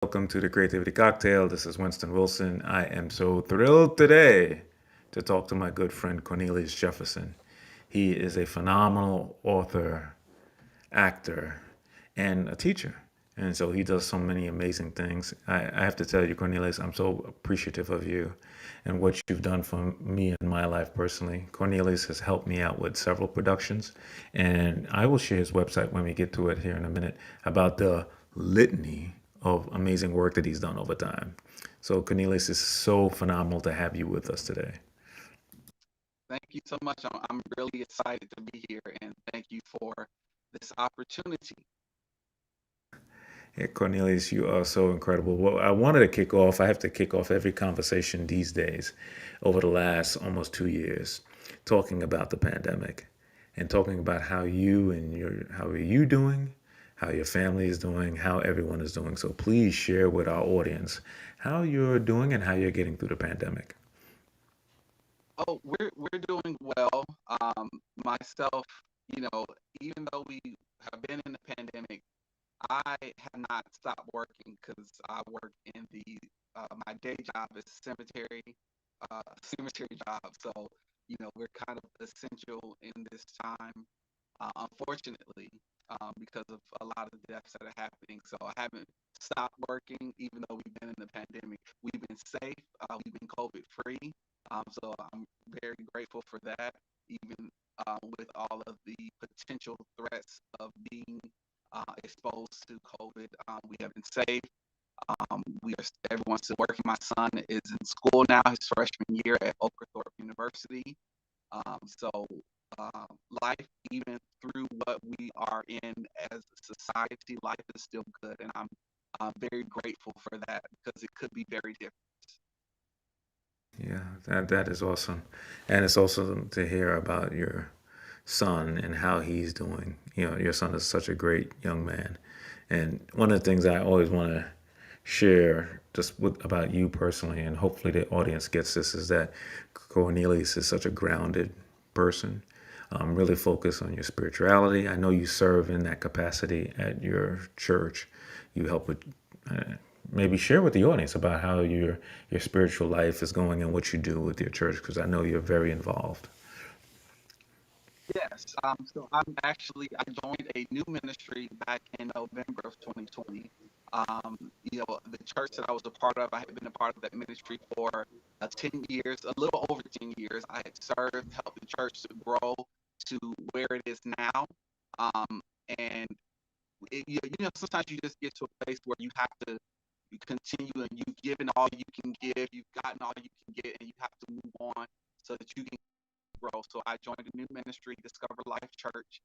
Welcome to the Creativity Cocktail. This is Winston Wilson. I am so thrilled today to talk to my good friend Cornelius Jefferson. He is a phenomenal author, actor, and a teacher. And so he does so many amazing things. I have to tell you, Cornelius, I'm so appreciative of you and what you've done for me in my life personally. Cornelius has helped me out with several productions, and I will share his website when we get to it here in a minute about the litany of amazing work that he's done over time. So, Cornelius, is so phenomenal to have you with us today. Thank you so much. I'm really excited to be here and thank you for this opportunity. Yeah, Cornelius, you are so incredible. Well, I wanted to kick off. I have to kick off every conversation these days over the last almost 2 years talking about the pandemic and talking about how are you doing, how your family is doing, how everyone is doing. So please share with our audience how you're doing and how you're getting through the pandemic. Oh, we're doing well. Myself, you know, even though we have been in the pandemic, I have not stopped working because I work in the my day job is cemetery job. So, we're kind of essential in this time, unfortunately, because of a lot of deaths that are happening. So I haven't stopped working, even though we've been in the pandemic. We've been safe. We've been COVID free. So I'm very grateful for that, even with all of the potential threats of being exposed to COVID. We have been safe. Everyone's still working. My son is in school now, his freshman year at Oglethorpe University. So uh, life, even through what we are in as a society, life is still good, and I'm very grateful for that because it could be very different. Yeah, that is awesome. And it's awesome to hear about your son and how he's doing. You know, your son is such a great young man. And one of the things I always want to share about you personally, and hopefully the audience gets this, is that Cornelius is such a grounded person. Really focus on your spirituality. I know you serve in that capacity at your church. You help with uh, maybe share with the audience about how your spiritual life is going and what you do with your church, because I know you're very involved. Yes. So I joined a new ministry back in November of 2020. The church that I was a part of, I had been a part of that ministry for 10 years, a little over 10 years. I had served, helped the church to grow to where it is now. Um, and sometimes you just get to a place where you continue and you've given all you can give, you've gotten all you can get, and you have to move on so that you can grow. So I joined a new ministry, Discover Life Church,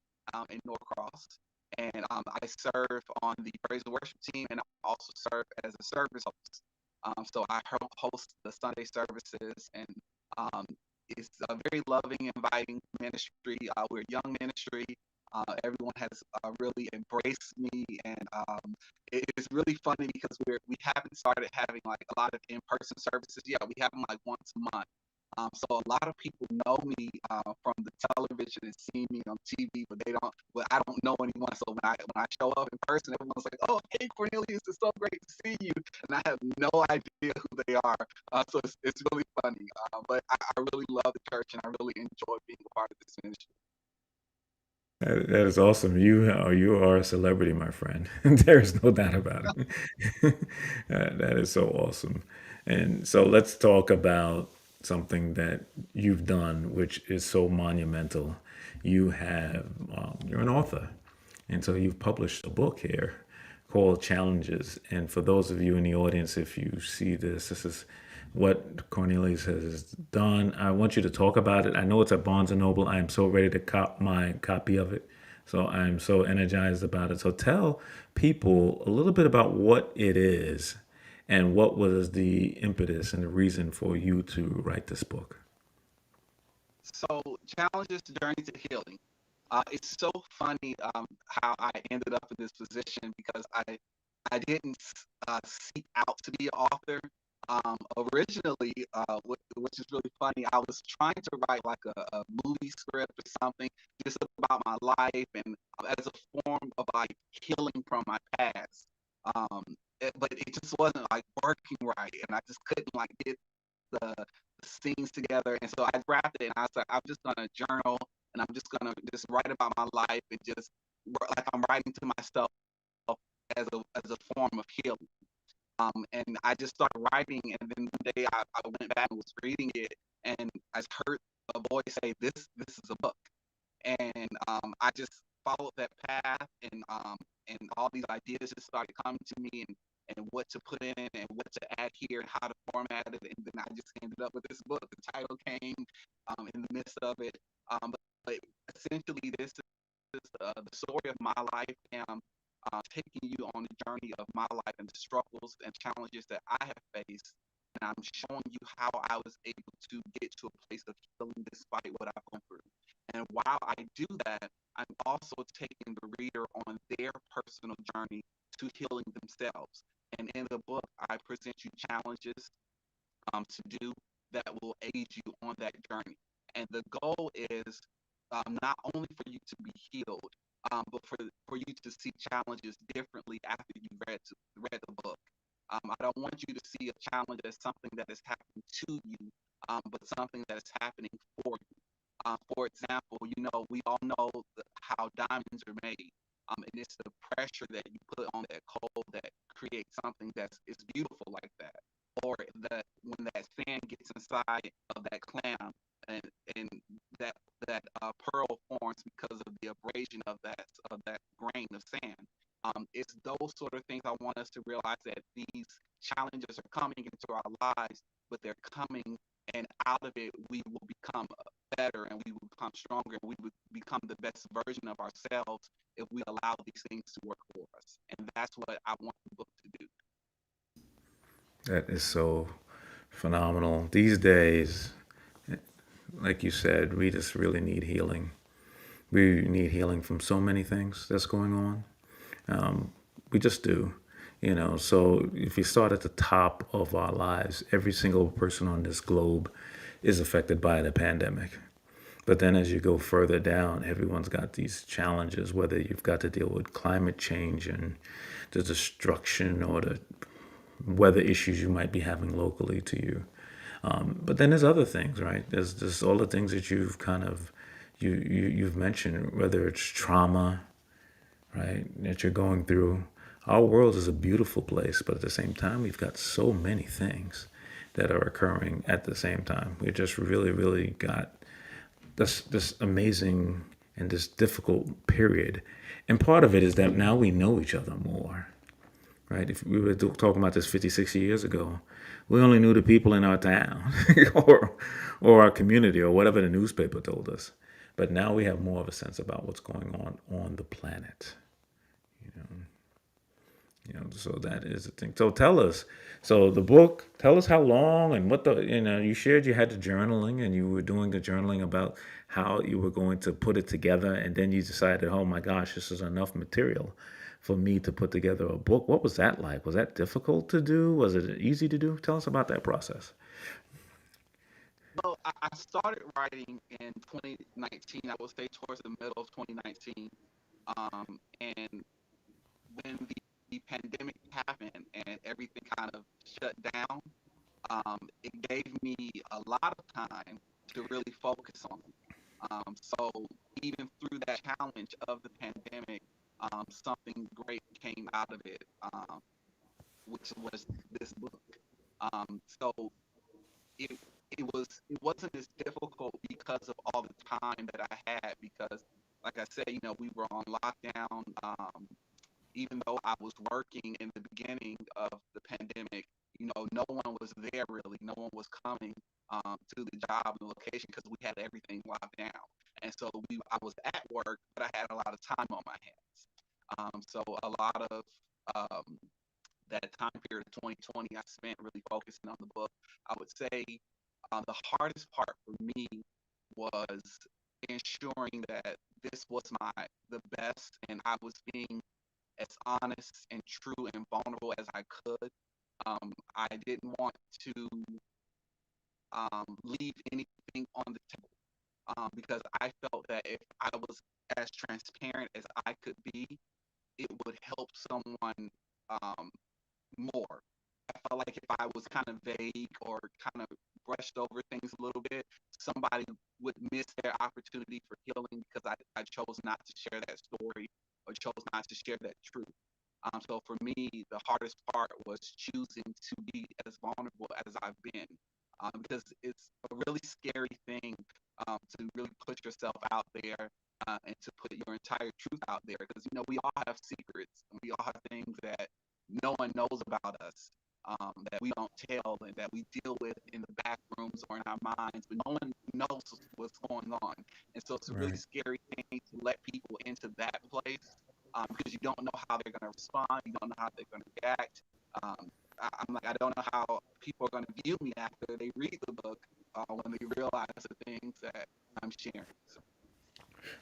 in Norcross. And I serve on the praise and worship team, and I also serve as a service host. So I host the Sunday services, and um, it's a very loving, inviting ministry. We're a young ministry. Everyone has really embraced me, and it's really funny because we haven't started having like a lot of in-person services. Yeah, we have them like once a month. So a lot of people know me from the television and see me on TV, but I don't know anyone. So when I show up in person, everyone's like, "Oh, hey, Cornelius, it's so great to see you," and I have no idea who they are. So it's really funny. But I really love the church, and I really enjoy being a part of this ministry. That is awesome. You are a celebrity, my friend. There is no doubt about it. That is so awesome. And so let's talk about something that you've done, which is so monumental. You're an author, and so you've published a book here called Challenges. And for those of you in the audience, if you see this, this is what Cornelius has done. I want you to talk about it. I know it's at Barnes and Noble. I am so ready to cop my copy of it. So I'm so energized about it. So tell people a little bit about what it is and what was the impetus and the reason for you to write this book. So challenges journey to healing. It's so funny how I ended up in this position because I didn't seek out to be an author. Originally, which is really funny, I was trying to write like a movie script or something just about my life and as a form of like healing from my past. Um, but it just wasn't like working right, and I just couldn't like get the scenes together. And so I drafted it, and I was like, I'm just gonna journal, and I'm just gonna just write about my life, and just like I'm writing to myself as a form of healing. And I just started writing, and then one day I went back and was reading it, and I heard a voice say, "This is a book." And I just followed that path, and all these ideas just started coming to me, and what to put in and what to add here and how to format it, and then I just ended up with this book. The title came in the midst of it, but essentially this is the story of my life, and taking you on the journey of my life and the struggles and challenges that I have faced. And I'm showing you how I was able to get to a place of healing despite what I've gone through. And while I do that, I'm also taking the reader on their personal journey to healing themselves. And in the book, I present you challenges to do that will aid you on that journey. And the goal is not only for you to be healed, but for you to see challenges differently after you've read the book. I don't want you to see a challenge as something that is happening to you, but something that is happening for you. For example, we all know how diamonds are made. And it's the pressure that you put on that coal that creates something that's is beautiful like that. Or that when that sand gets inside of that clam, and and that pearl forms because of the abrasion of that grain of sand. It's those sort of things I want us to realize, that these challenges are coming into our lives, but they're coming, and out of it we will become better, and we will become stronger, and we will become the best version of ourselves if we allow these things to work for us. And that's what I want the book to do. That is so phenomenal. These days, like you said, we just really need healing. We need healing from so many things that's going on. We just do. So if you start at the top of our lives, every single person on this globe is affected by the pandemic. But then as you go further down, everyone's got these challenges, whether you've got to deal with climate change and the destruction or the weather issues you might be having locally to you. But then there's other things, right? There's all the things that you've kind of you've mentioned, whether it's trauma, right, that you're going through. Our world is a beautiful place, but at the same time, we've got so many things that are occurring at the same time. We just really, really got this amazing and this difficult period. And part of it is that now we know each other more, right? If we were talking about this 50, 60 years ago, we only knew the people in our town or, or our community or whatever the newspaper told us. But now we have more of a sense about what's going on the planet. So that is the thing. So tell us. So the book, tell us how long and what you shared you had the journaling and you were doing the journaling about how you were going to put it together. And then you decided, oh my gosh, this is enough material for me to put together a book. What was that like? Was that difficult to do? Was it easy to do? Tell us about that process. Well, I started writing in 2019. I would say towards the middle of 2019. And when the pandemic happened and everything kind of shut down, it gave me a lot of time to really focus on it. So even through that challenge of the pandemic, something great came out of it, which was this book. So it it wasn't as difficult because of all the time that I had, because like I said, we were on lockdown. Even though I was working in the beginning of the pandemic, no one was there really. No one was coming to the job, the location, because we had everything locked down. And so I was at work, but I had a lot of time on my hands. So a lot of um, that time period of 2020, I spent really focusing on the book. I would say the hardest part for me was ensuring that this was the best, and I was being as honest and true and vulnerable as I could. I didn't want to leave anything on the table, because I felt that if I was as transparent as I could be, it would help someone, um, more. I felt like if I was kind of vague or kind of brushed over things a little bit, somebody would miss their opportunity for healing because I chose not to share that story or chose not to share that truth. So for me, the hardest part was choosing to be as vulnerable as I've been, because it's a really scary thing, to really put yourself out there, and to put your entire truth out there. Because we all have secrets, and we all have things that no one knows about us, that we don't tell, and that we deal with in the back rooms or in our minds, but no one knows what's going on. And so it's a really Right. scary thing to let people into that place, because you don't know how they're going to respond, you don't know how they're going to react. I'm like, I don't know how people are going to view me after they read the book, when they realize the things that I'm sharing. So,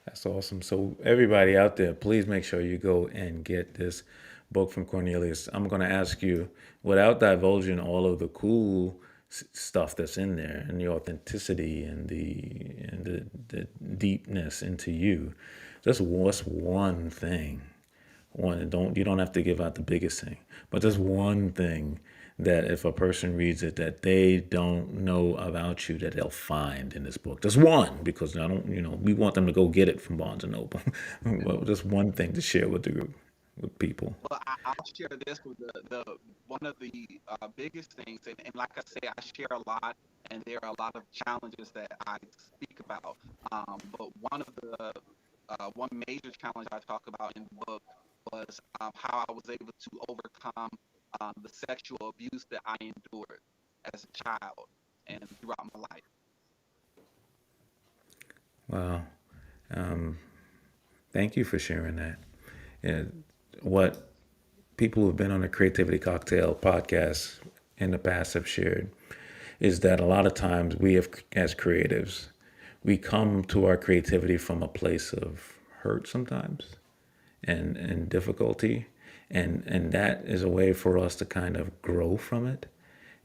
That's awesome. So everybody out there, please make sure you go and get this book from Cornelius. I'm going to ask you, without divulging all of the cool stuff that's in there and the authenticity and the deepness into you, just what's one thing, one, don't you don't have to give out the biggest thing, but just one thing that if a person reads it that they don't know about you that they'll find in this book. Just one, because I don't, we want them to go get it from Barnes and Noble. Well, just one thing to share with the group, with people. well, I'll share this with the one of the biggest things, and like I say, I share a lot, and there are a lot of challenges that I speak about. But one major challenge I talk about in the book was, how I was able to overcome, the sexual abuse that I endured as a child and throughout my life. Wow. Thank you for sharing that. And what people who've been on the Creativity Cocktail podcast in the past have shared is that a lot of times we have, as creatives, we come to our creativity from a place of hurt sometimes and difficulty. And that is a way for us to kind of grow from it.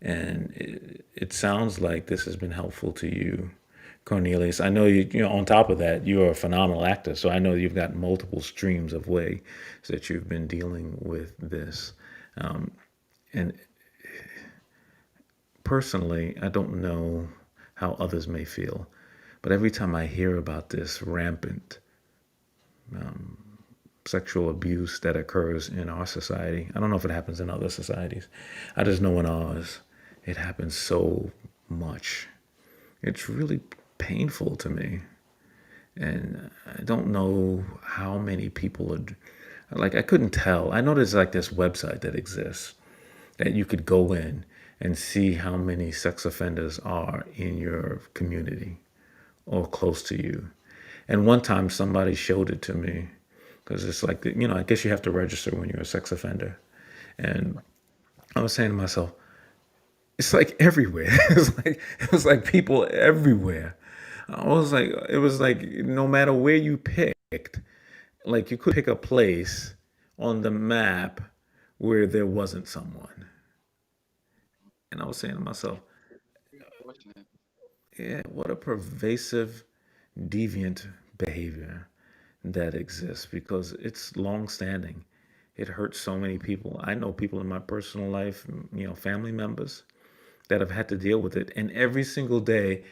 And it sounds like this has been helpful to you, Cornelius. I know on top of that, you're a phenomenal actor. So I know you've got multiple streams of ways that you've been dealing with this. And personally, I don't know how others may feel, but every time I hear about this rampant sexual abuse that occurs in our society, I don't know if it happens in other societies. I just know in ours, it happens so much. It's really painful to me. And I don't know how many people are, like, I couldn't tell. I know there's like this website that exists that you could go in and see how many sex offenders are in your community or close to you. And one time somebody showed it to me because it's like, I guess you have to register when you're a sex offender. And I was saying to myself, it's like everywhere. It was like people everywhere. It was like no matter where you picked, like you could pick a place on the map where there wasn't someone. And I was saying to myself, Very unfortunate. yeah, what a pervasive, deviant behavior that exists because it's long standing. It hurts so many people. I know people in my personal life, family members that have had to deal with it. And every single day,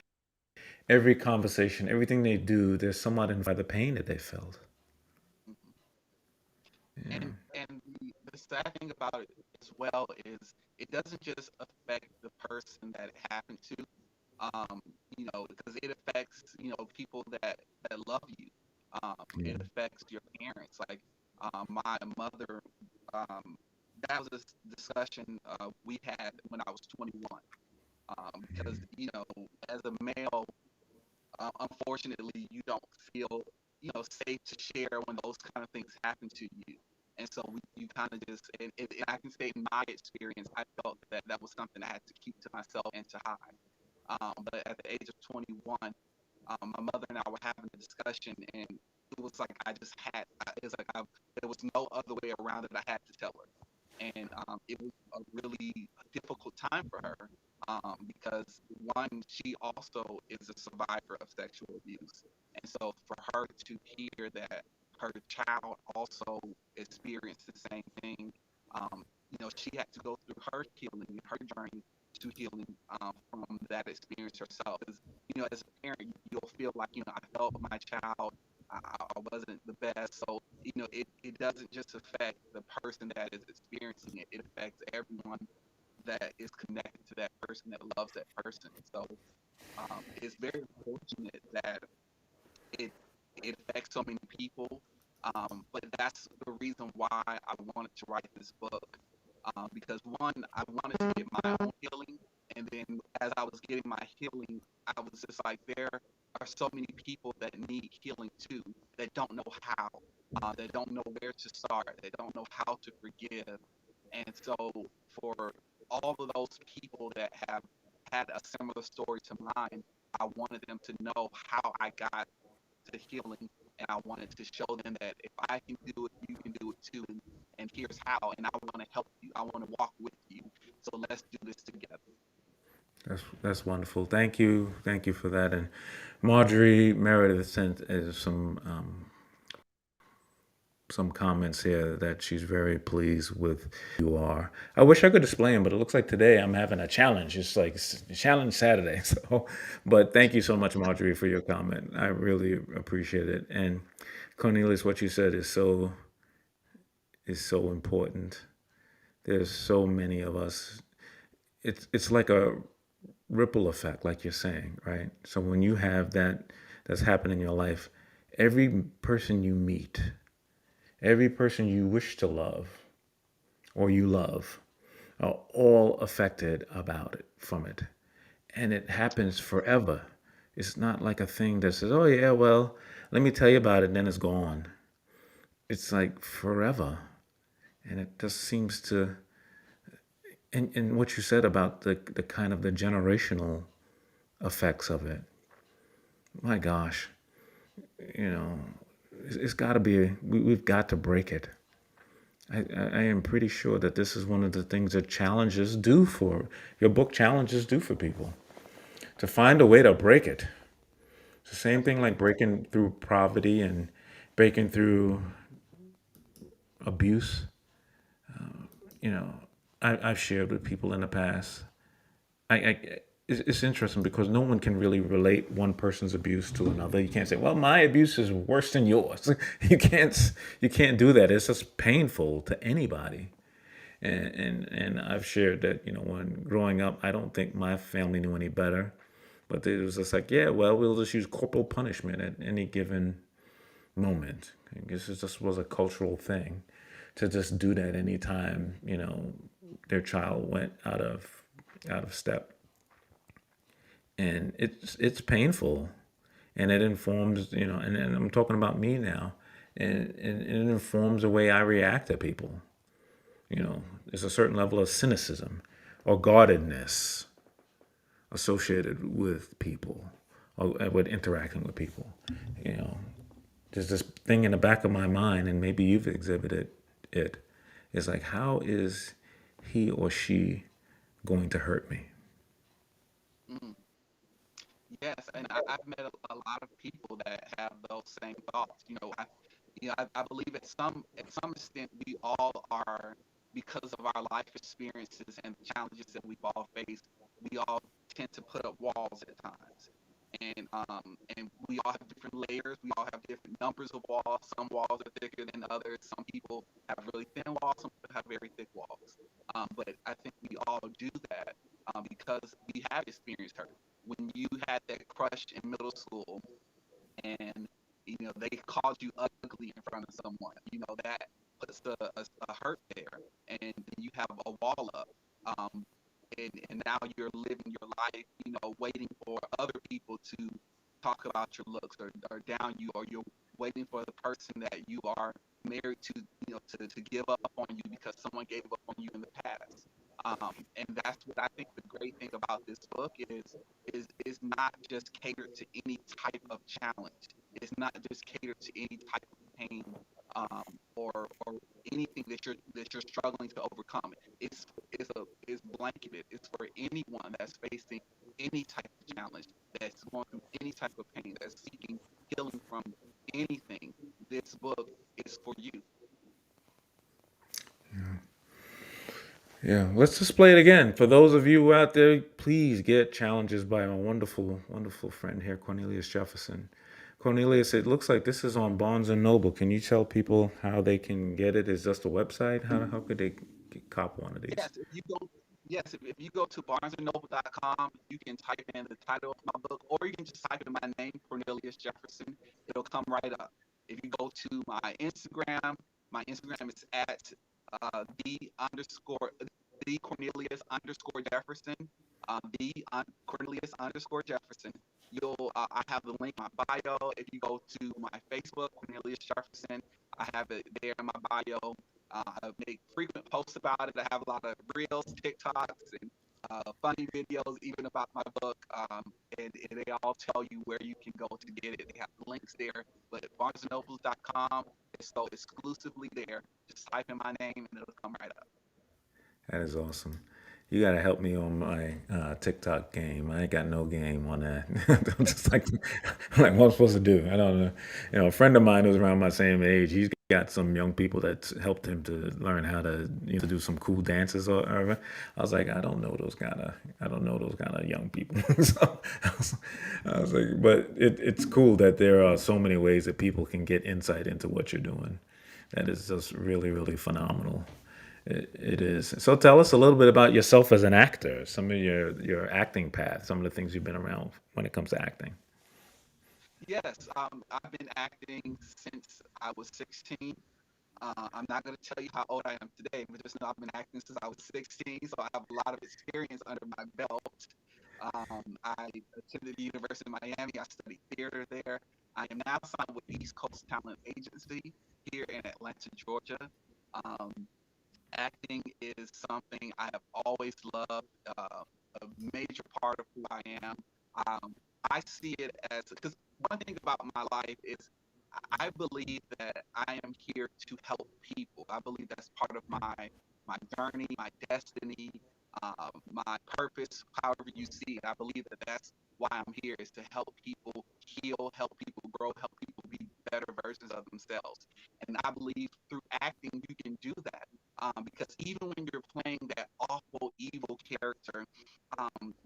every conversation, everything they do, there's somewhat in the pain that they felt. Mhm. And the sad thing about it as well is it doesn't just affect the person that it happened to, because it affects, people that love you. It Yeah. affects your parents. Like, my mother, um, that was a discussion, we had when I was 21. Because as a male, unfortunately, you don't feel safe to share when those kind of things happen to you. And so you kind of just, and I can say in my experience, I felt that that was something I had to keep to myself and to hide. But at the age of 21, my mother and I were having a discussion, and it was like I just had, it was like there was no other way around it. I had to tell her. And it was a really difficult time for her, because one, she also is a survivor of sexual abuse. And so for her to hear that her child also experienced the same thing, she had to go through her healing, her journey to healing from that experience herself. As a parent, you'll feel like, I felt my child, I wasn't the best. So, it doesn't just affect the person that is experiencing it, it affects everyone that is connected to that person, that loves that person. So it's very unfortunate that it it affects so many people. But that's the reason why I wanted to write this book. Because one, I wanted to get my own healing, and then as I was getting my healing, I was just like, there are so many people that need healing too, that don't know how, that don't know where to start, that don't know how to forgive. And so, for all of those people that have had a similar story to mine, I wanted them to know how I got to healing, and I wanted to show them that if I can do it, you can do it too, and here's how. And I want to help you. I want to walk with you. So let's do this together. That's wonderful. Thank you for that. And Marjorie Meredith sent some comments here that she's very pleased with you are. I wish I could display them, but it looks like today I'm having a challenge. It's like challenge Saturday. So, but thank you so much, Marjorie, for your comment. I really appreciate it. And Cornelius, what you said is so important. There's so many of us. It's like a ripple effect, like you're saying, right? So when you have that's happening in your life, every person you meet, every person you wish to love or you love, are all affected about it from it. And it happens forever. It's not like a thing that says, oh, yeah, well, let me tell you about it, then it's gone. It's like forever. And it just seems to, and what you said about the kind of the generational effects of it, my gosh, you know, it's got to be, we've got to break it. I am pretty sure that this is one of the things that challenges do for your book challenges do for people to find a way to break it. It's the same That's thing like exactly. breaking through poverty and breaking through abuse. You know, I've shared with people in the past. I it's interesting because no one can really relate one person's abuse to another. You can't say, "Well, my abuse is worse than yours." You can't do that. It's just painful to anybody. And I've shared that when growing up, I don't think my family knew any better, but it was just like, yeah, well, we'll just use corporal punishment at any given moment. I guess it just was a cultural thing to just do that anytime their child went out of step, and it's painful, and it informs and I'm talking about me now, and it informs the way I react to people. There's a certain level of cynicism or guardedness associated with people or with interacting with people. You know, there's this thing in the back of my mind, and maybe you've exhibited it. It's like, how is he or she going to hurt me? Mm. Yes, and I've met a lot of people that have those same thoughts. I believe at some extent we all are, because of our life experiences and the challenges that we've all faced. We all tend to put up walls at times, and we all have different layers. We all have different numbers of walls. Some walls are thicker than others. Some people have really thin walls. Some people have very thick walls. But I think we all do that because we have experienced hurt. When you had that crush in middle school, and they called you ugly in front of someone, that puts a hurt there, and then you have a wall up. Um, and now you're living your life, waiting for other people to talk about your looks, or down you, or you're waiting for the person that you are married to, to give up on you because someone gave up on you in the past. And that's what I think the great thing about this book is not just catered to any type of challenge. It's not just catered to any type of pain, or anything that you're struggling to overcome. It's blanketed. It's for anyone that's facing any type of challenge, that's going through any type of pain, that's seeking healing from anything. This book is for you. Yeah, let's just play it again. For those of you out there, please get challenges by my wonderful, wonderful friend here, Cornelius Jefferson. Cornelius, it looks like this is on Barnes and Noble. Can you tell people how they can get it? Is just a website? How could they cop one of these? Yes, if you go to barnesandnoble.com, you can type in the title of my book, or you can just type in my name, Cornelius Jefferson. It'll come right up. If you go to my Instagram is at the underscore the Cornelius underscore Jefferson, Cornelius underscore Jefferson. I have the link in my bio. If you go to my Facebook, Cornelius Jefferson, I have it there in my bio. I make frequent posts about it. I have a lot of reels, TikToks, and funny videos, even about my book. And they all tell you where you can go to get it. They have links there. But at barnesandnobles.com, it's so exclusively there. Just type in my name and it'll come right up. That is awesome. You gotta help me on my TikTok game. I ain't got no game on that. I'm just like, like what I'm supposed to do. I don't know. You know, a friend of mine who's around my same age, he's got some young people that helped him to learn how to do some cool dances. Or I was like, I don't know those kind of young people. So I was like, but it's cool that there are so many ways that people can get insight into what you're doing. That is just really, really phenomenal. It is. So tell us a little bit about yourself as an actor, some of your acting path, some of the things you've been around when it comes to acting. Yes, I've been acting since I was 16. I'm not going to tell you how old I am today, but just know I've been acting since I was 16, so I have a lot of experience under my belt. I attended the University of Miami. I studied theater there. I am now signed with East Coast Talent Agency here in Atlanta, Georgia. Um, Acting is something I have always loved, a major part of who I am. Um, I see it as because one thing about my life is I believe that I am here to help people. I believe that's part of my journey, my destiny, my purpose, however you see it. I believe that that's why I'm here is to help people heal, help people grow, help people be better versions of themselves. And I believe through acting you can do that. Because even when you're playing that awful, evil character,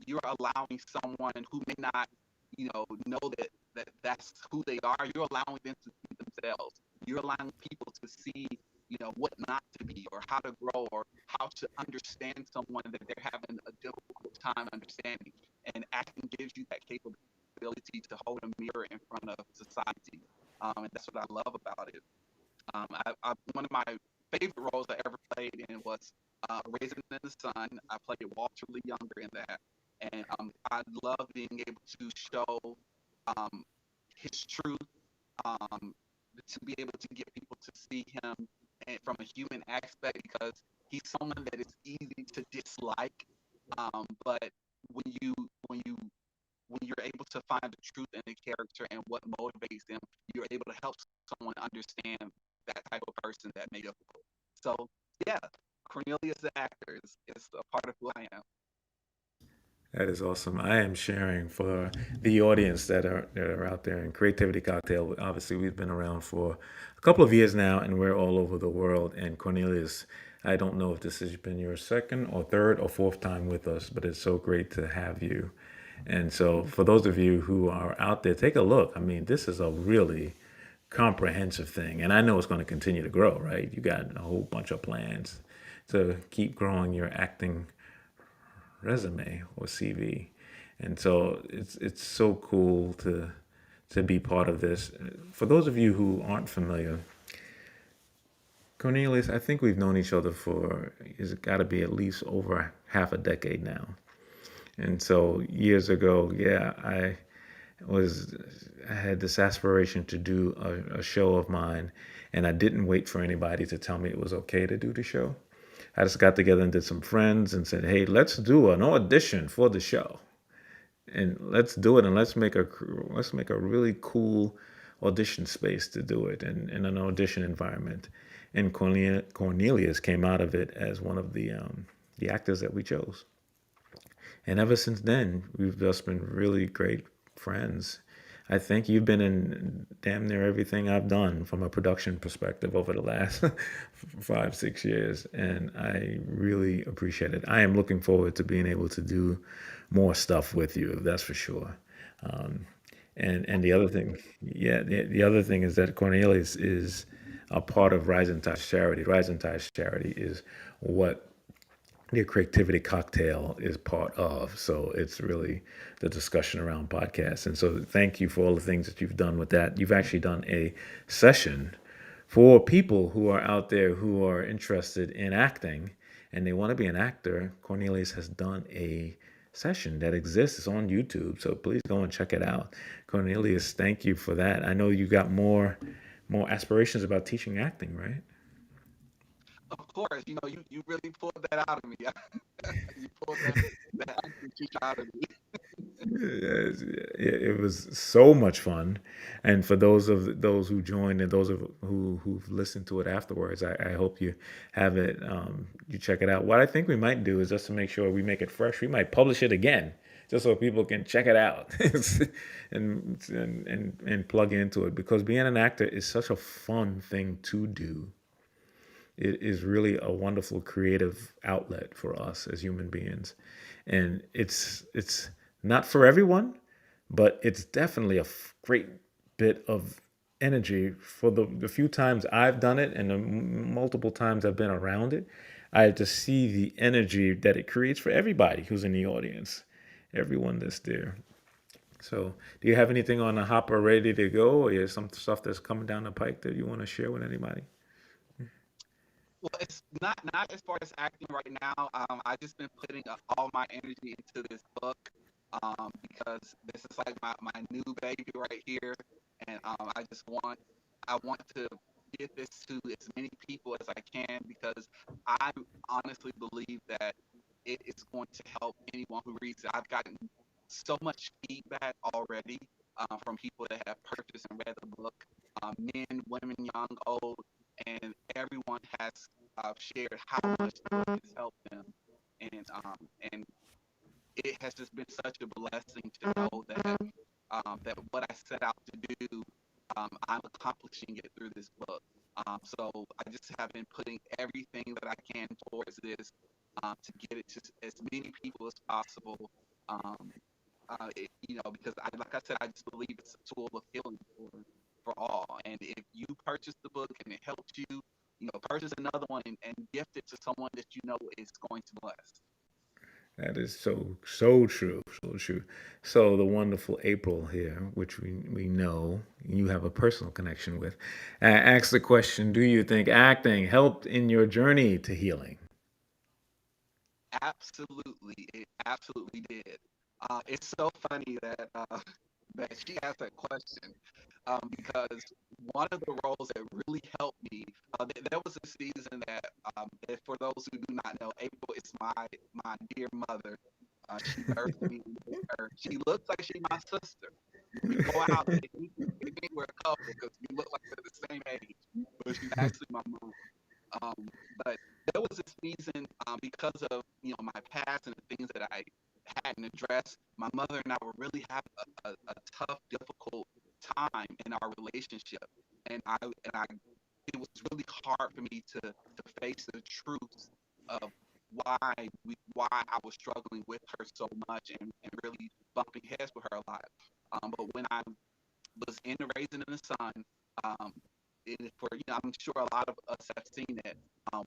you're allowing someone who may not, know that's who they are. You're allowing them to be themselves. You're allowing people to see, what not to be, or how to grow, or how to understand someone that they're having a difficult time understanding. And acting gives you that capability to hold a mirror in front of society. And that's what I love about it. One of my favorite roles I ever played in was Raisin in the Sun. I played Walter Lee Younger in that, and I love being able to show um, his truth, um, to be able to get people to see him and from a human aspect because he's someone that is easy to dislike, but when you when you when you're able to find the truth in the character and what motivates them, you're able to help someone understand that type of person that made up. So yeah, Cornelius the actor is a part of who I am. That is awesome. I am sharing for the audience that are out there in Creativity Cocktail. Obviously, we've been around for a couple of years now, and we're all over the world. And Cornelius, I don't know if this has been your second or third or fourth time with us, but it's so great to have you. And so, for those of you who are out there, take a look. I mean, this is a really comprehensive thing, and I know it's going to continue to grow. Right? You got a whole bunch of plans to keep growing your acting resume or CV. And so it's so cool to be part of this. For those of you who aren't familiar, Cornelius, I think we've known each other for it's got to be at least over half a decade now. And so years ago, yeah, was I had this aspiration to do a show of mine, and I didn't wait for anybody to tell me it was okay to do the show. I just got together and did some friends and said, "Hey, let's do an audition for the show, and let's do it, and let's make a really cool audition space to do it, and in an audition environment." And Cornelius came out of it as one of the actors that we chose. And ever since then, we've just been really great friends. I think you've been in damn near everything I've done from a production perspective over the last 5, 6 years, and I really appreciate it. I am looking forward to being able to do more stuff with you. That's for sure. Um, and the other thing, yeah, the other thing is that Cornelius is a part of Rising Tides Charity. Rising Tides Charity is what your creativity cocktail is part of. So it's really the discussion around podcasts. And so thank you for all the things that you've done with that. You've actually done a session for people who are out there who are interested in acting and they want to be an actor. Cornelius has done a session that exists. It's on YouTube. So please go and check it out. Cornelius, thank you for that. I know you got more aspirations about teaching acting, right? Of course, you really pulled that out of me. You pulled that acting cheek out of me. Yes, it was so much fun, and for those who joined and those of who've listened to it afterwards, I hope you have it. You check it out. What I think we might do is just to make sure we make it fresh. We might publish it again, just so people can check it out and plug into it. Because being an actor is such a fun thing to do. It is really a wonderful creative outlet for us as human beings, and it's not for everyone, but it's definitely a great bit of energy for the few times I've done it and the multiple times I've been around it. I just see the energy that it creates for everybody who's in the audience, everyone that's there. So, do you have anything on the hopper ready to go, or is some stuff that's coming down the pike that you want to share with anybody? Well, it's not as far as acting right now. I just been putting all my energy into this book because this is like my new baby right here, and I want to get this to as many people as I can because I honestly believe that it is going to help anyone who reads it. I've gotten so much feedback already from people that have purchased and read the book, men, women, young, old, and everyone has shared how much the book has helped them, and it has just been such a blessing to know that what I set out to do, I'm accomplishing it through this book. So I just have been putting everything that I can towards this to get it to as many people as possible. Um, because like I said, I just believe it's a tool of healing for all. And if you purchase the book and it helps you, purchase another one and gift it to someone that you know is going to bless. That is so true, so true. So the wonderful April here, which we know you have a personal connection with, asks the question: do you think acting helped in your journey to healing? Absolutely, it absolutely did. It's so funny that that she asked that question because one of the roles that really helped me, there was a season that, for those who do not know, April is my dear mother. She birthed me with her. She looks like she's my sister. When we go out, they think we're a couple because we look like we're the same age, but she's actually my mom. But there was this season because of my past and the things that I hadn't addressed. My mother and I were really having a tough, difficult time in our relationship, and I it was really hard for me to face the truths of why I was struggling with her so much and really bumping heads with her a lot. But when I was in Raising in the Sun, um, I'm sure a lot of us have seen it.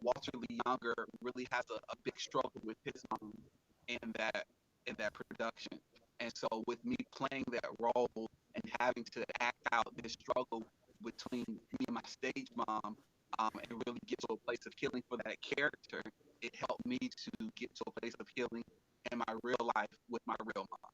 Walter Lee Younger really has a big struggle with his mom in that production, and so with me playing that role and having to act out this struggle between me and my stage mom, and really get to a place of healing for that character, it helped me to get to a place of healing in my real life with my real mom.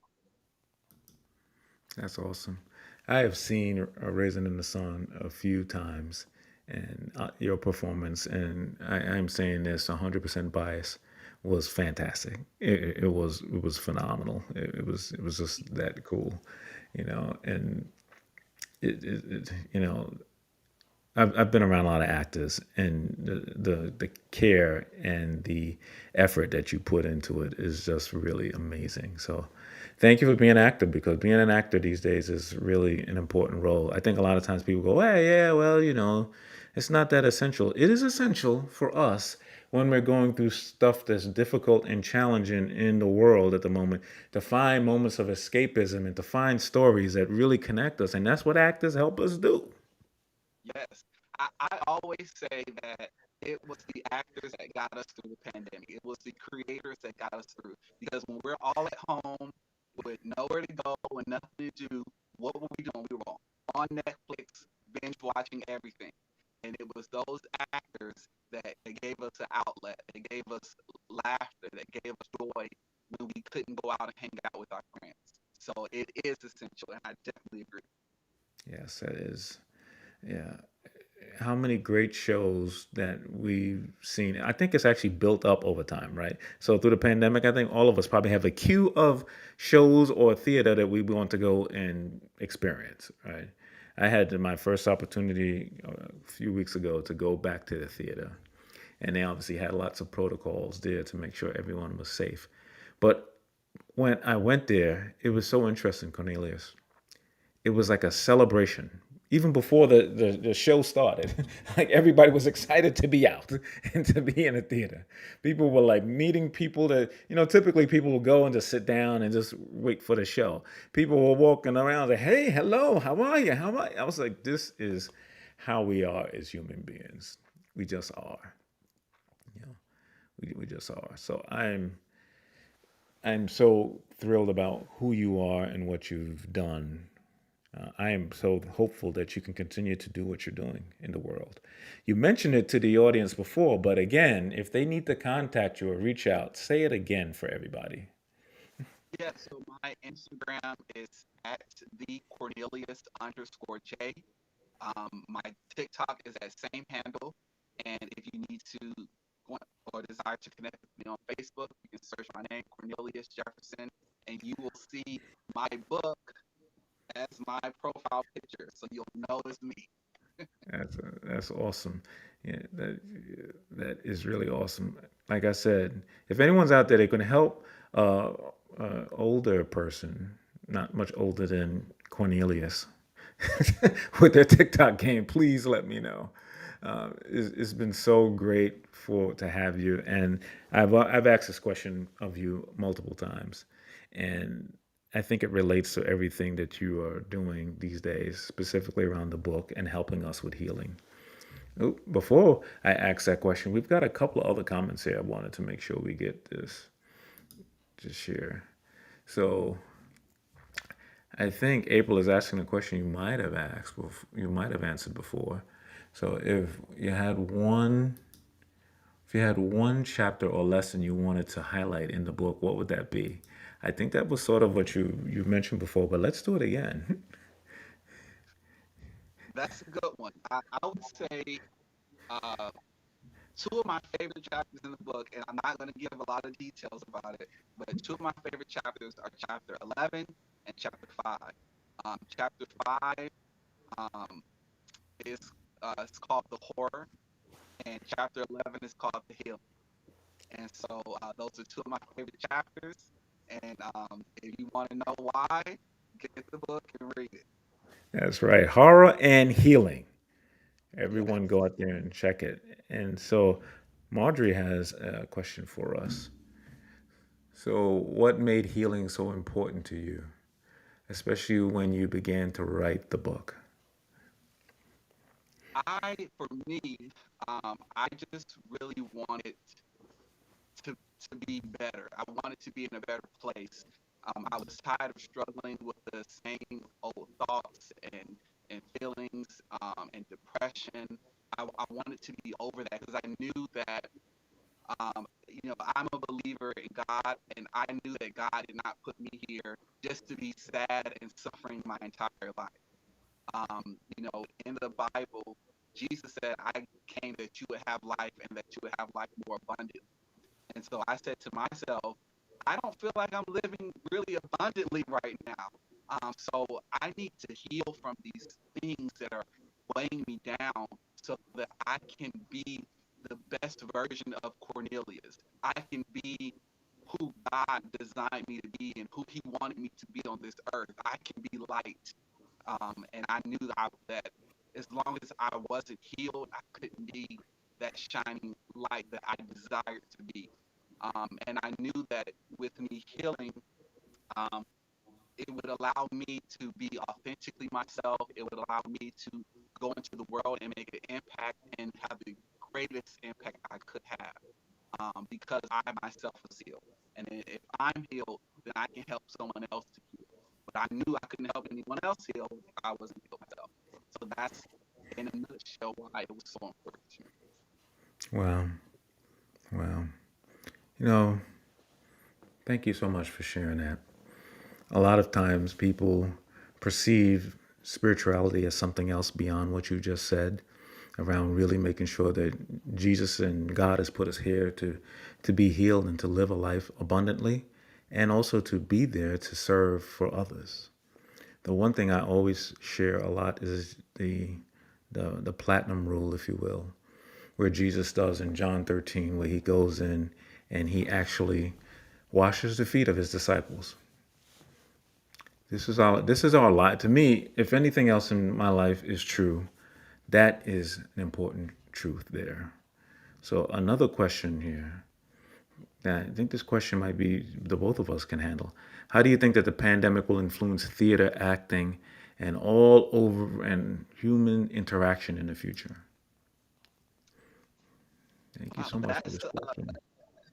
That's awesome. I have seen Raisin in the Sun a few times, and your performance, and I'm saying this 100% bias, was fantastic. It was phenomenal. It was just that cool, and it I've been around a lot of actors, and the care and the effort that you put into it is just really amazing. So, thank you for being an actor, because being an actor these days is really an important role. I think a lot of times people go, "Hey, yeah, well, it's not that essential." It is essential for us when we're going through stuff that's difficult and challenging in the world at the moment, to find moments of escapism and to find stories that really connect us, and that's what actors help us do. Yes. I always say that it was the actors that got us through the pandemic. It was the creators that got us through. Because when we're all at home with nowhere to go and nothing to do, what were we doing? We were on Netflix, binge watching everything. And it was those actors that gave us an outlet, that gave us laughter, that gave us joy when we couldn't go out and hang out with our friends. So it is essential, and I definitely agree. Yes, that is. Yeah. How many great shows that we've seen. I think it's actually built up over time, right? So through the pandemic, I think all of us probably have a queue of shows or theater that we want to go and experience, right? I had my first opportunity a few weeks ago to go back to the theater, and they obviously had lots of protocols there to make sure everyone was safe. But when I went there, it was so interesting, Cornelius. It was like a celebration. Even before the show started, like everybody was excited to be out and to be in a theater. People were like meeting people that, typically people will go and just sit down and just wait for the show. People were walking around like, hey, hello, how are you? How are you? I was like, this is how we are as human beings. We just are. You know, we just are. So I'm so thrilled about who you are and what you've done. I am so hopeful that you can continue to do what you're doing in the world. You mentioned it to the audience before, but again, if they need to contact you or reach out, say it again for everybody. Yeah, so my Instagram is at the Cornelius underscore J. My TikTok is that same handle. And if you need to or desire to connect with me on Facebook, you can search my name, Cornelius Jefferson, and you will see my book as my profile picture. So you'll know it's me. That's awesome. Yeah, that is really awesome. Like I said, if anyone's out there that can help uh, older person, not much older than Cornelius, with their TikTok game, please let me know. It's been so great for to have you, and I've asked this question of you multiple times, and I think it relates to everything that you are doing these days, specifically around the book and helping us with healing. Oh, before I ask that question, we've got a couple of other comments here. I wanted to make sure we get this to share. So I think April is asking a question you might have asked, you might have answered before. So if you had one chapter or lesson you wanted to highlight in the book, what would that be? I think that was sort of what you mentioned before, but let's do it again. That's a good one. I would say uh, two of my favorite chapters in the book, and I'm not going to give a lot of details about it, but two of my favorite chapters are chapter 11 and chapter 5. Chapter 5 um, is it's called The Horror, and chapter 11 is called The Healing. And so those are two of my favorite chapters. And if you want to know why, get the book and read it. That's right. Horror and healing. Everyone Yes. go out there and check it. And so Marjorie has a question for us. So, what made healing so important to you, especially when you began to write the book? For me, I just really wanted to be better. I wanted to be in a better place. I was tired of struggling with the same old thoughts and feelings and depression. I wanted to be over that because I knew that I'm a believer in God, and I knew that God did not put me here just to be sad and suffering my entire life. In the Bible, Jesus said, I came that you would have life and that you would have life more abundantly. And so I said to myself, I don't feel like I'm living really abundantly right now. So I need to heal from these things that are weighing me down so that I can be the best version of Cornelius. I can be who God designed me to be and who He wanted me to be on this earth. I can be light. And I knew that as long as I wasn't healed, I couldn't be that shining light that I desired to be. And I knew that with me healing, um, it would allow me to be authentically myself. It would allow me to go into the world and make an impact and have the greatest impact I could have, because I myself was healed. And if I'm healed, then I can help someone else to heal. But I knew I couldn't help anyone else heal if I wasn't healed myself. So that's in a nutshell why it was so important to me. Wow. Wow. You know, thank you so much for sharing that. A lot of times people perceive spirituality as something else beyond what you just said, around really making sure that Jesus and God has put us here to be healed and to live a life abundantly, and also to be there to serve for others. The one thing I always share a lot is the platinum rule, if you will, where Jesus does in John 13, where he goes in and he actually washes the feet of his disciples. This is our life. To me, if anything else in my life is true, that is an important truth there. So another question here, that I think this question might be the both of us can handle. How do you think that the pandemic will influence theater, acting, and all over and human interaction in the future? Thank you Wow, so much for that's this question.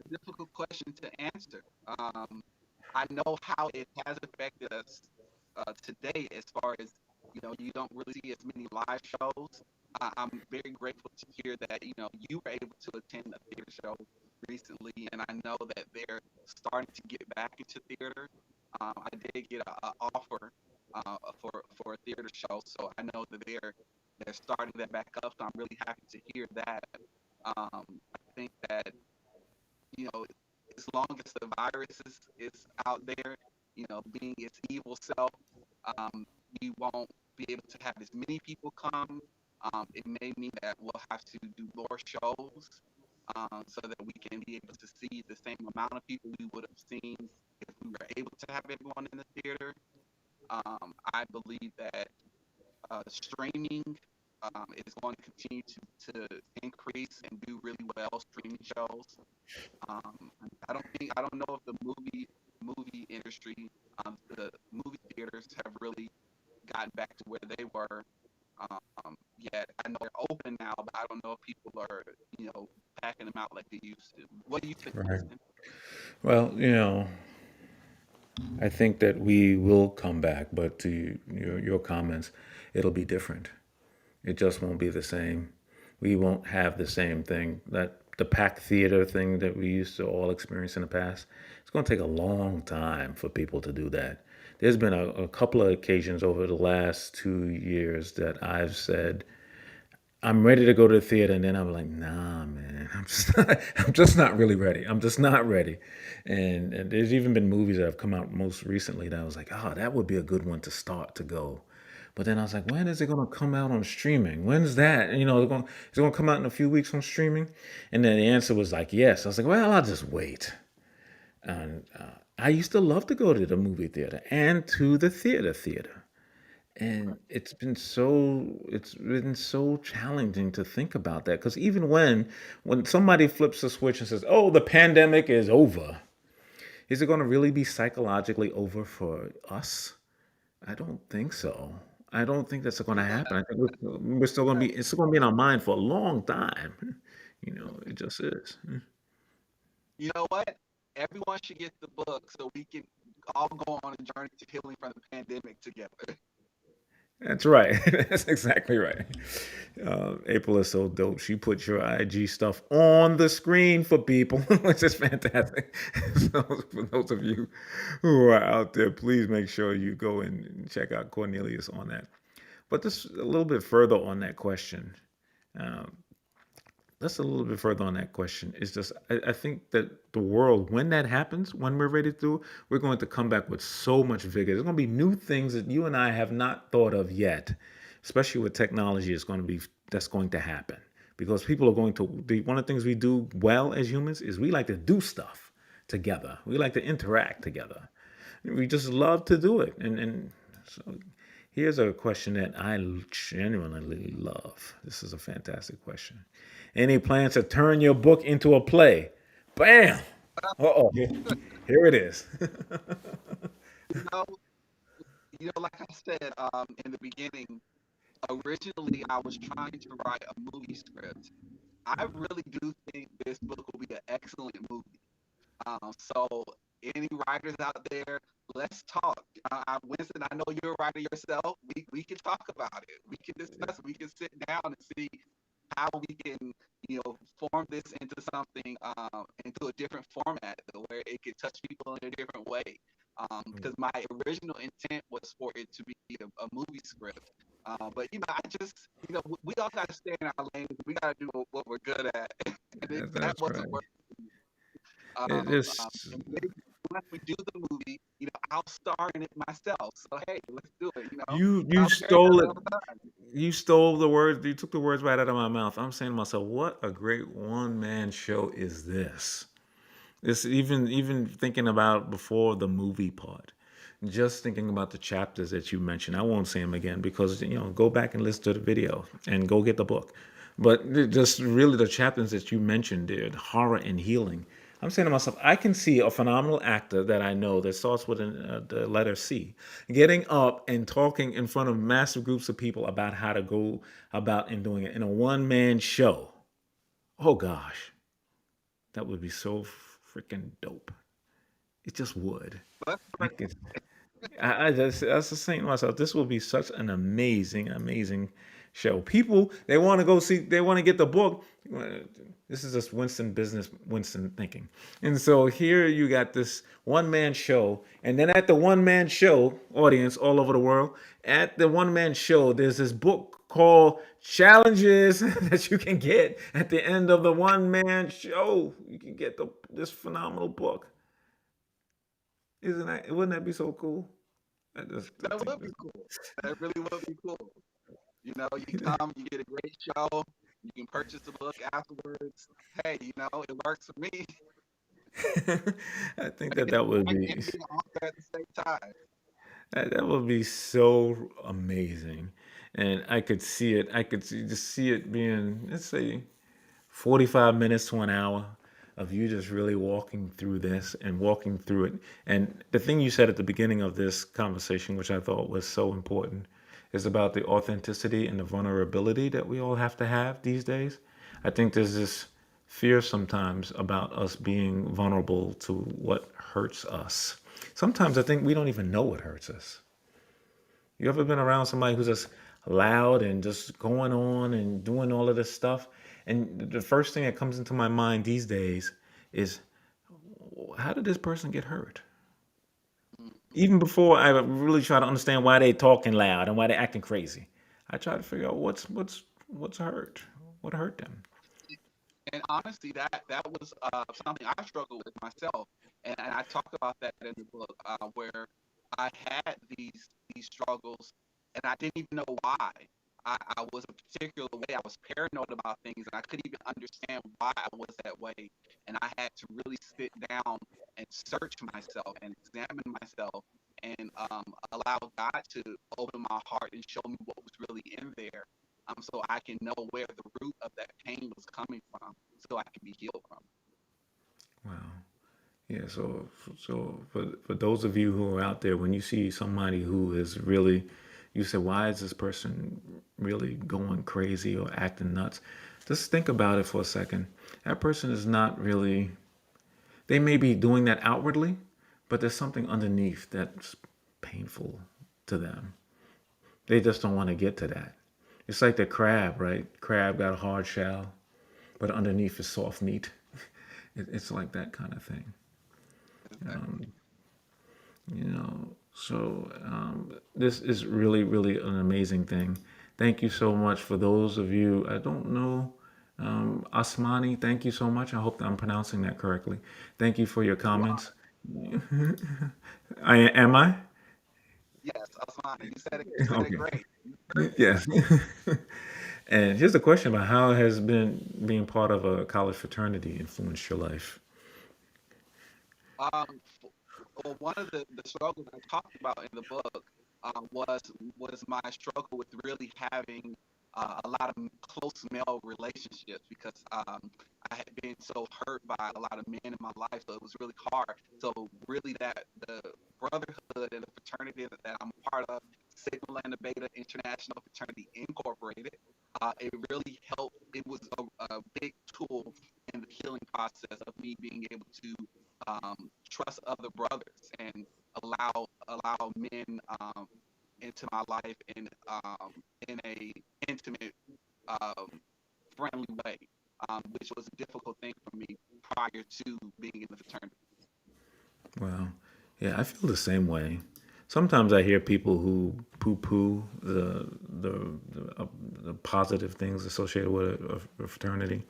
a difficult question to answer. I know how it has affected us today, as far as you don't really see as many live shows. I'm very grateful to hear that you were able to attend a theater show recently, and I know that they're starting to get back into theater. I did get an offer for a theater show, so I know that they're starting that back up. So I'm really happy to hear that. I think that you know, as long as the virus is out there, being its evil self, we won't be able to have as many people come. It may mean that we'll have to do more shows, so that we can be able to see the same amount of people we would have seen if we were able to have everyone in the theater. I believe that streaming is going to continue to increase and do really well. Streaming shows. I don't know if the movie industry, the movie theaters have really gotten back to where they were yet. I know they're open now, but I don't know if people are packing them out like they used to. What do you think, Right. Winston? Well, I think that we will come back, but to your comments, it'll be different. It just won't be the same. We won't have the same thing that the packed theater thing that we used to all experience in the past. It's going to take a long time for people to do that. There's been a couple of occasions over the last 2 years that I've said, I'm ready to go to the theater, and then I'm like, nah, man, I'm just not really ready. I'm just not ready. And there's even been movies that have come out most recently that I was like, oh, that would be a good one to start to go. But then I was like, when is it going to come out on streaming? When's that? And, it's going to come out in a few weeks on streaming. And then the answer was like, yes. I was like, well, I'll just wait. And I used to love to go to the movie theater and to the theater. And it's been so challenging to think about that, because even when somebody flips a switch and says, "Oh, the pandemic is over," is it going to really be psychologically over for us? I don't think so. I don't think that's going to Yeah, happen. I think we're still going to be it's still going to be in our mind for a long time. It just is. you know what? Everyone should get the book so we can all go on a journey to healing from the pandemic together. That's right. That's exactly right. April is so dope. She put your IG stuff on the screen for people, which is fantastic. So, for those of you who are out there, please make sure you go and check out Cornelius on that. But just a little bit further on that question. Um, that's a little bit further on that question. It's just, I think that the world, when that happens, when we're ready to do it, we're going to come back with so much vigor. There's going to be new things that you and I have not thought of yet. especially with technology, is going to be that's going to happen because people are going to. One of the things we do well as humans is we like to do stuff together. We like to interact together. We just love to do it. And so here's a question that I genuinely love. This is a fantastic question. Any plans to turn your book into a play? Bam! Uh oh. Here it is. You know, like I said in the beginning, originally I was trying to write a movie script. I really do think this book will be an excellent movie. So any writers out there, let's talk. Winston, I know you're a writer yourself. We can talk about it. We can discuss. We can sit down and see how we can, form this into something, into a different format where it could touch people in a different way. Because my original intent was for it to be a movie script. But I just, we all got to stay in our lane. We got to do what we're good at, and that That's wasn't right. working. It is. And maybe once we do the movie, I'll star in it myself. So hey, let's do it. You Tyler Perry does stole it it. all the time. You stole the words. You took the words right out of my mouth. I'm saying to myself, what a great one man show is this? It's even thinking about before the movie part. Just thinking about the chapters that you mentioned. I won't say them again because go back and listen to the video and go get the book. But just really the chapters that you mentioned there, the horror and healing. I'm saying to myself, I can see a phenomenal actor that I know that starts with the letter C, getting up and talking in front of massive groups of people about how to go about and doing it in a one man show. Oh gosh, that would be so freaking dope. It just would. Let's I break. could. I just that's the saying to myself. This will be such an amazing, amazing show. People they want to go see. They want to get the book. This is just Winston business, Winston thinking. And so here you got this one man show, and then at the one man show, audience all over the world, at the one man show, there's this book called Challenges that you can get at the end of the one man show. You can get this phenomenal book. Isn't that? Wouldn't that be so cool? I That think would be cool. That really would be cool. You come, you get a great show. You can purchase the book afterwards. Hey, it works for me. I think that that would And be being an author at the same time. that would be so amazing, and I could see it. I could just see it being, let's say, 45 minutes to an hour of you just really walking through this and walking through it. And the thing you said at the beginning of this conversation, which I thought was so important, is about the authenticity and the vulnerability that we all have to have these days. I think there's this fear sometimes about us being vulnerable to what hurts us. Sometimes I think we don't even know what hurts us. You ever been around somebody who's just loud and just going on and doing all of this stuff? And the first thing that comes into my mind these days is, how did this person get hurt? Mhm. Even before I really try to understand why they talking loud and why they acting crazy, I try to figure out what's hurt, what hurt them. And honestly, that was something I struggled with myself, and I talk about that in the book, where I had these struggles, and I didn't even know why. I was a particular way. I was paranoid about things, and I couldn't even understand why I was that way. And I had to really sit down and search myself and examine myself, and allow God to open my heart and show me what was really in there, so I can know where the root of that pain was coming from, so I can be healed from. Wow. Yeah, so for those of you who are out there, when you see somebody who is really, you say, why is this person really going crazy or acting nuts? Just think about it for a second. That person is not really, they may be doing that outwardly, but there's something underneath that's painful to them. They just don't want to get to that. It's like the crab, right? Crab got a hard shell, but underneath is soft meat. It's like that kind of thing. Exactly. This is really, really an amazing thing. Thank you so much for those of you. I don't know, Asmani. Thank you so much. I hope that I'm pronouncing that correctly. Thank you for your You are. comments. I am I? Yes, Asmani. You said it Okay. great. Yes. And here's a question about how has been being part of a college fraternity influenced your life? Um, f- well, one of the struggles I talked about in the book was my struggle with really having a lot of close male relationships because I had been so hurt by a lot of men in my life, so it was really hard. So really, that the brotherhood and the fraternity that I'm a part of, Sigma Lambda Beta International Fraternity Incorporated, it really helped. It was a big tool in the healing process of me being able to trust other brothers and allow men into my life in a intimate, um, friendly way, which was a difficult thing for me prior to being in the fraternity. Wow. Yeah, I feel the same way. Sometimes I hear people who poo-poo the positive things associated with a fraternity,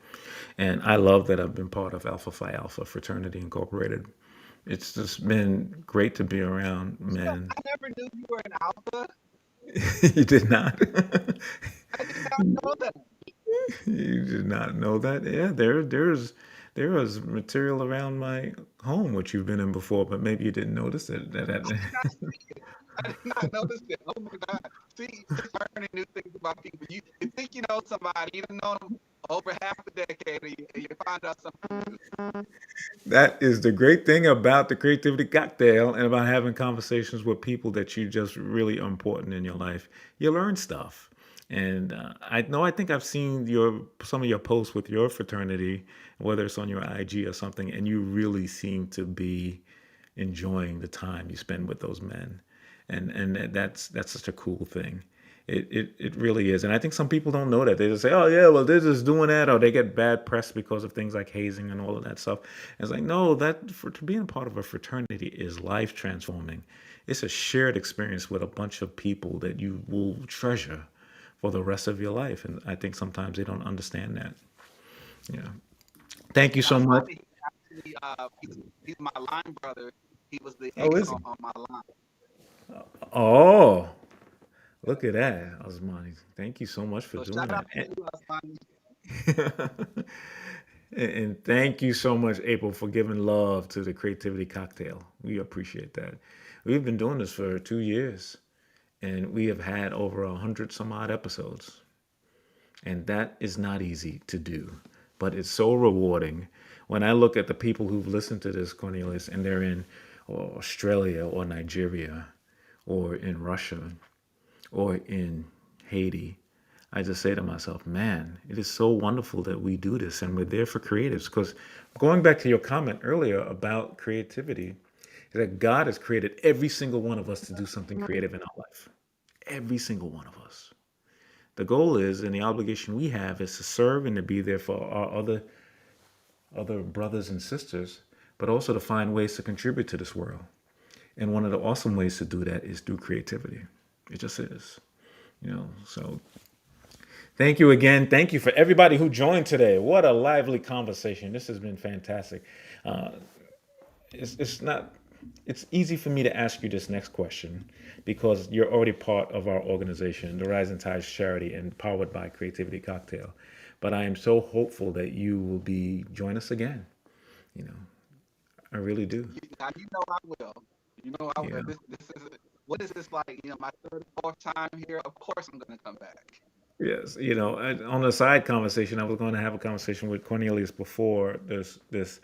and I love that I've been part of Alpha Phi Alpha Fraternity Incorporated. It's just been great to be around You know, men. I never knew you were an alpha. You did not. I did not know that. You did not know that. Yeah, there was material around my home which you've been in before, but maybe you didn't notice it. I did not see it. I did not notice it. Oh my God. See, just learning new things about people. You think you know somebody, you don't know them over half a decade, and you find out something. That is the great thing about the creativity cocktail and about having conversations with people that you just really are important in your life. You learn stuff. And I know I think I've seen your some of your posts with your fraternity, whether it's on your IG or something, and you really seem to be enjoying the time you spend with those men, and that's such a cool thing. It really is, and I think some people don't know that. They just say, "Oh yeah, well they're just doing that," or they get bad press because of things like hazing and all of that stuff. And it's like, no, that for to being a part of a fraternity is life transforming. It's a shared experience with a bunch of people that you will treasure for the rest of your life, and I think sometimes they don't understand that. Yeah. Thank you Yeah, so much. Osmani actually, he's my line brother. He was the Oh, ace is he? on my line. Oh, Yeah. look at that, Osmani. Thank you so much for So doing shout out that. to you, Osmani. And thank you so much, April, for giving love to the Creativity Cocktail. We appreciate that. We've been doing this for 2 years, and we have had over 100 some odd episodes. And that is not easy to do, but it's so rewarding. When I look at the people who've listened to this, Cornelius, and they're in Australia or Nigeria or in Russia or in Haiti, I just say to myself, man, it is so wonderful that we do this and we're there for creatives. Because going back to your comment earlier about creativity, is that God has created every single one of us to do something creative in our life. Every single one of us. The goal is, and the obligation we have, is to serve and to be there for our other brothers and sisters, but also to find ways to contribute to this world. And one of the awesome ways to do that is through creativity. It just is. So thank you again. Thank you for everybody who joined today. What a lively conversation. This has been fantastic. Uh, it's not, it's easy for me to ask you this next question because you're already part of our organization, the Rising Tides Charity, and powered by Creativity Cocktail. But I am so hopeful that you will be join us again. You know, I really do. Now you know I will. You know I will. Yeah. This is what is this like? You know, my third or fourth time here. Of course I'm gonna come back. Yes, on a side conversation, I was going to have a conversation with Cornelius before this,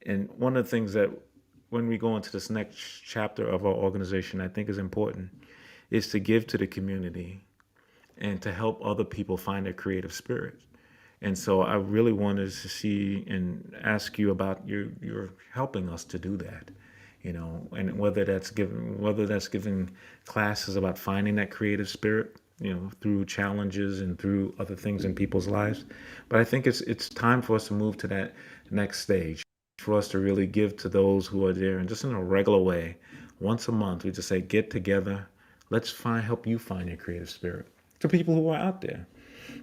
and one of the things that when we go into this next chapter of our organization, I think is important, is to give to the community and to help other people find their creative spirit. And so I really wanted to see and ask you about your helping us to do that, and whether that's giving classes about finding that creative spirit, through challenges and through other things in people's lives. But I think it's time for us to move to that next stage, for us to really give to those who are there, and just in a regular way, once a month, we just say, get together, let's help you find your creative spirit to people who are out there.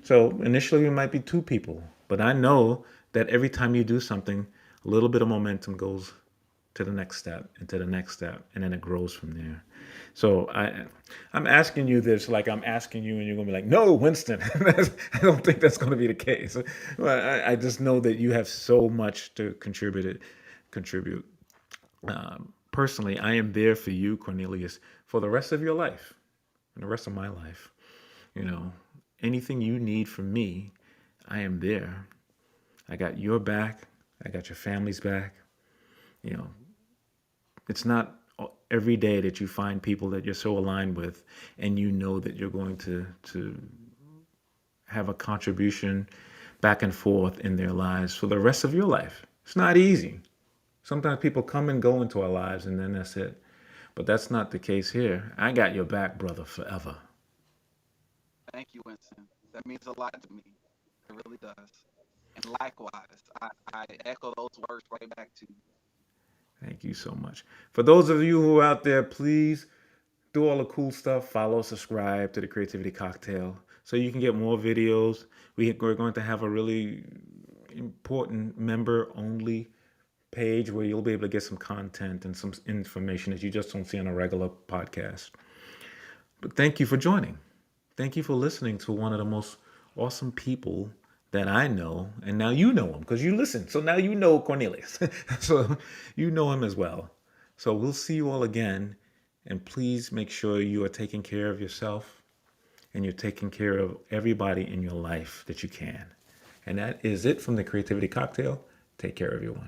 So initially, it might be two people, but I know that every time you do something, a little bit of momentum goes. to the next step and to the next step, and then it grows from there. So I'm asking you this like I'm asking you, and you're gonna be like, "No, Winston." I don't think that's gonna be the case. But I just know that you have so much to contribute. Personally, I am there for you, Cornelius, for the rest of your life and the rest of my life. You know, anything you need from me, I am there. I got your back. I got your family's back. You know, it's not every day that you find people that you're so aligned with, and you know that you're going to have a contribution back and forth in their lives for the rest of your life. It's not easy. Sometimes people come and go into our lives, and then that's it. But that's not the case here. I got your back, brother, forever. Thank you, Winston. That means a lot to me. It really does. And likewise, I echo those words right back to you. Thank you so much. For those of you who are out there, please do all the cool stuff. Follow, subscribe to the Creativity Cocktail so you can get more videos. We're going to have a really important member only page where you'll be able to get some content and some information that you just don't see on a regular podcast. But thank you for joining. Thank you for listening to one of the most awesome people that I know. And now you know him because you listen. So now you know Cornelius. So you know him as well. So we'll see you all again. And please make sure you are taking care of yourself and you're taking care of everybody in your life that you can. And that is it from the Creativity Cocktail. Take care, everyone.